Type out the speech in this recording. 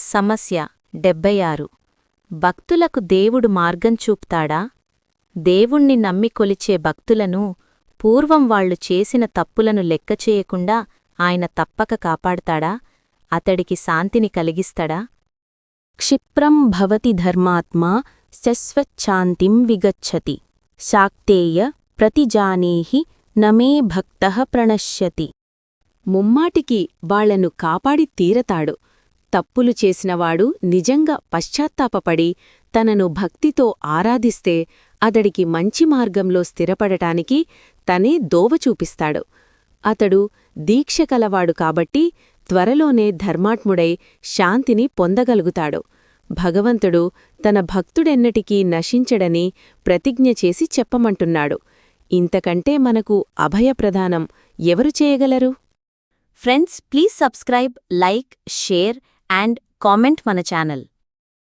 సమస్య 76 భక్తులకు దేవుడు మార్గం చూపుతాడా? దేవుణ్ణి నమ్మి కొలిచే భక్తులను పూర్వం వాళ్లు చేసిన తప్పులను లెక్కచేయకుండా ఆయన తప్పక కాపాడతాడా? అతడికి శాంతిని కలిగిస్తాడా? క్షిప్రం భవతి ధర్మాత్మా శశ్వచ్ఛాంతిం విగచ్చతి శాక్తేయ ప్రతిజానేహి నమే భక్తః ప్రణశ్యతి. ముమ్మాటికి వాళ్లను కాపాడి తీరతాడు. తప్పులు చేసినవాడు నిజంగా పశ్చాత్తాపపడి తనను భక్తితో ఆరాధిస్తే అతడికి మంచి మార్గంలో స్థిరపడటానికి తనే దోవ చూపిస్తాడు. అతడు దీక్ష కలవాడు కాబట్టి త్వరలోనే ధర్మాత్ముడై శాంతిని పొందగలుగుతాడు. భగవంతుడు తన భక్తుడెన్నటికీ నశించడని ప్రతిజ్ఞ చేసి చెప్పమంటున్నాడు. ఇంతకంటే మనకు అభయప్రదానం ఎవరు చేయగలరు? Friends, please subscribe, like, share and comment మన ఛానల్.